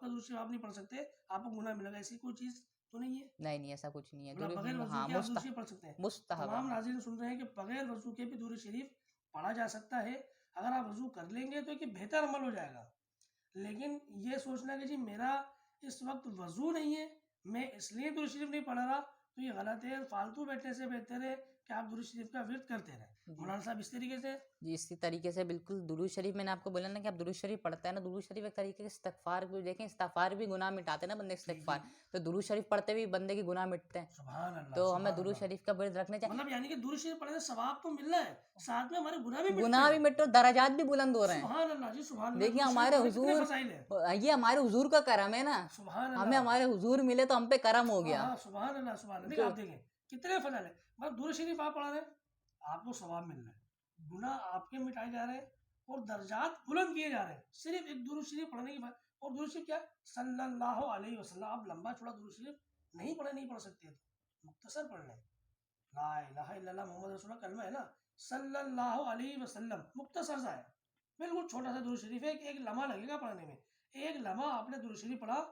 کا درود شریف آپ نہیں پڑھ سکتے آپ کو گناہ ملے گا، ایسی کوئی چیز تو نہیں ہے؟ نہیں ایسا کچھ نہیں ہے، بغیر وضو ہاں کے آپ درود شریف پڑھ سکتے ہیں. مستحب تمام ہے. ناظرین سن رہے ہیں کہ بغیر وضو کے بھی درود شریف پڑھا جا سکتا ہے. اگر آپ وضو کر لیں گے تو کہ بہتر عمل ہو جائے گا. لیکن یہ سوچنا کہ جی میرا اس وقت وضو نہیں ہے میں اس لیے درود شریف نہیں پڑھ رہا، تو یہ غلط ہے. فالتو بیٹھنے سے بہتر ہے کہ آپ درود شریف کا ورد کرتے رہیں. مولانا صاحب اس طریقے سے جی اسی طریقے سے بالکل درود شریف میں نے آپ کو بولا نا کہ آپ درود شریف پڑھتے ہیں نا، درود شریف ایک طریقے سے استغفار بھی دیکھیں، استغفار بھی گناہ مٹاتے ہیں نا بندے استغفار، تو درود شریف پڑھتے بھی بندے کی گناہ مٹتے ہیں. سبحان اللہ تو ہمیں سبحان درود اللہ. شریف کا ورد رکھنا چاہیے، مطلب یعنی کہ درود شریف پڑھنے سے ثواب تو مل رہا ہے، ساتھ میں ہمارے گناہ بھی مٹتے گناہ بھی ہیں. مٹتے، درجات بھی بلند ہو رہے ہیں. سبحان اللہ جی سبحان اللہ. دیکھیے درود شریف ہمارے پڑھنے کے کتنے حضور، فضائل ہیں. یہ ہمارے حضور کا کرم ہے نا، سبحان ہمیں اللہ. ہمارے حضور ملے تو ہم پہ کرم ہو گیا. ہاں سبحان اللہ سبحان اللہ. دیکھیں آپ دیکھیں کتنے فضائل ہیں. مطلب درود شریف آپ پڑھ رہے ہیں آپ کو ثواب مل رہا ہے، گناہ آپ کے مٹائے جا رہے ہیں اور درجات بلند کیے جا رہے ہیں صرف ایک درود شریف پڑھنے کی بات. اور درود شریف کیا صلی اللہ علیہ وسلم. آپ لمبا چھوڑا درود شریف نہیں پڑھ سکتے تو مختصر پڑھ لیں. لا الہ الا اللہ محمد رسول اللہ کلمہ ہے نا، صلی اللہ علیہ وسلم مختصر سا ہے، بالکل چھوٹا سا درود شریف ہے. ایک لمحہ لگے گا پڑھنے میں. ایک لمحہ آپ نے درود شریف پڑھا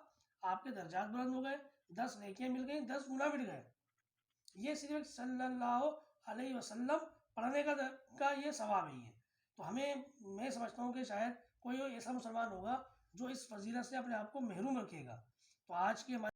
آپ کے درجات بلند ہو گئے، 10 نیکیاں مل گئیں، 10 گناہ مٹ گئے. یہ صرف صلی اللہ علیہ وسلم پڑھنے کا یہ ثواب ہی ہے. تو میں سمجھتا ہوں کہ شاید کوئی ایسا مسلمان ہوگا جو اس فضیلت سے اپنے آپ کو محروم رکھے گا. تو آج کی ہماری